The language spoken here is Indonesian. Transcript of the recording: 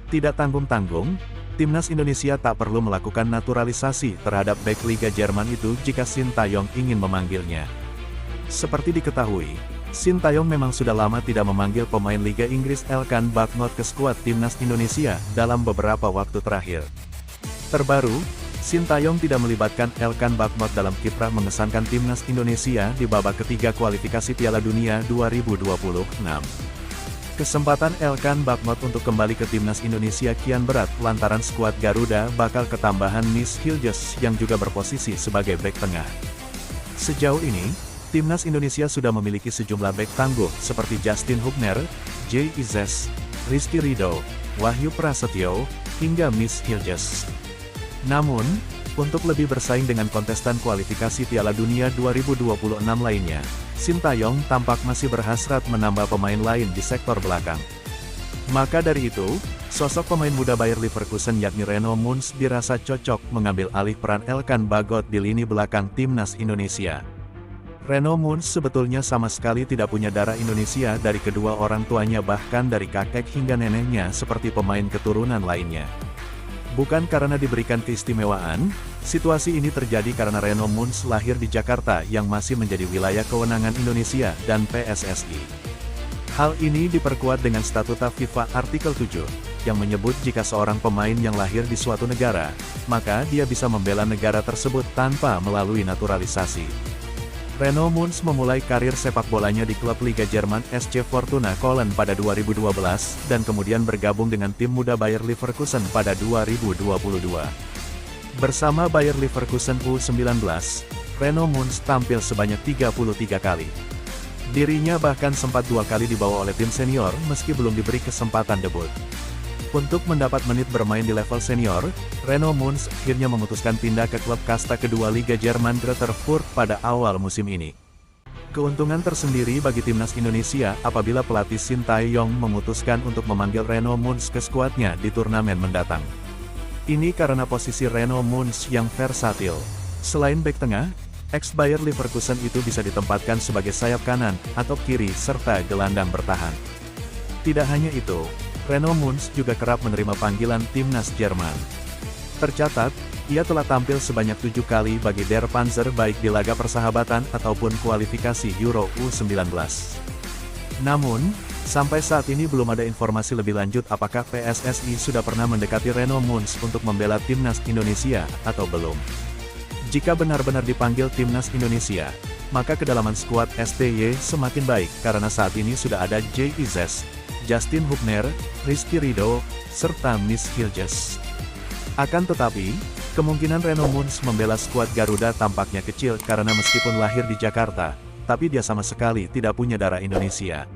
Tidak tanggung-tanggung, timnas Indonesia tak perlu melakukan naturalisasi terhadap bek Liga Jerman itu jika Sintayong ingin memanggilnya. Seperti diketahui, Sintayong memang sudah lama tidak memanggil pemain Liga Inggris Elkan Bagnot ke skuad timnas Indonesia dalam beberapa waktu terakhir. Terbaru, Sintayong tidak melibatkan Elkan Bagnot dalam kiprah mengesankan timnas Indonesia di babak ketiga kualifikasi Piala Dunia 2026. Kesempatan Elkan Bagnot untuk kembali ke timnas Indonesia kian berat lantaran skuad Garuda bakal ketambahan Nis Hiljes yang juga berposisi sebagai bek tengah. Sejauh ini, timnas Indonesia sudah memiliki sejumlah bek tangguh seperti Justin Hubner, Jay Izes, Rizky Ridho, Wahyu Prasetyo, hingga Nis Hiljes. Namun, untuk lebih bersaing dengan kontestan kualifikasi Piala Dunia 2026 lainnya, Sintayong tampak masih berhasrat menambah pemain lain di sektor belakang. Maka dari itu, sosok pemain muda Bayer Leverkusen yakni Reno Mons dirasa cocok mengambil alih peran Elkan Bagot di lini belakang timnas Indonesia. Reno Mons sebetulnya sama sekali tidak punya darah Indonesia dari kedua orang tuanya bahkan dari kakek hingga neneknya seperti pemain keturunan lainnya. Bukan karena diberikan keistimewaan, situasi ini terjadi karena Reno Mons lahir di Jakarta yang masih menjadi wilayah kewenangan Indonesia dan PSSI. Hal ini diperkuat dengan statuta FIFA artikel 7, yang menyebut jika seorang pemain yang lahir di suatu negara, maka dia bisa membela negara tersebut tanpa melalui naturalisasi. Reno Mons memulai karir sepak bolanya di klub Liga Jerman SC Fortuna Köln pada 2012, dan kemudian bergabung dengan tim muda Bayer Leverkusen pada 2022. Bersama Bayer Leverkusen U19, Reno Mons tampil sebanyak 33 kali. Dirinya bahkan sempat 2 kali dibawa oleh tim senior meski belum diberi kesempatan debut. Untuk mendapat menit bermain di level senior, Reno Mons akhirnya memutuskan pindah ke klub kasta kedua Liga Jerman Greuther Fürth pada awal musim ini. Keuntungan tersendiri bagi timnas Indonesia apabila pelatih Sintayong memutuskan untuk memanggil Reno Mons ke skuadnya di turnamen mendatang. Ini karena posisi Reno Mons yang versatil. Selain bek tengah, ex-Bayer Leverkusen itu bisa ditempatkan sebagai sayap kanan atau kiri serta gelandang bertahan. Tidak hanya itu, Reno Mons juga kerap menerima panggilan timnas Jerman. Tercatat, ia telah tampil sebanyak 7 kali bagi Der Panzer baik di laga persahabatan ataupun kualifikasi Euro U19. Namun, sampai saat ini belum ada informasi lebih lanjut apakah PSSI sudah pernah mendekati Reno Mons untuk membela timnas Indonesia atau belum. Jika benar-benar dipanggil timnas Indonesia, maka kedalaman skuad STY semakin baik karena saat ini sudah ada Jay Izes, Justin Hubner, Rizky Ridho, serta Nis Hiljes. Akan tetapi, kemungkinan Reno Mons membela skuad Garuda tampaknya kecil karena meskipun lahir di Jakarta, tapi dia sama sekali tidak punya darah Indonesia.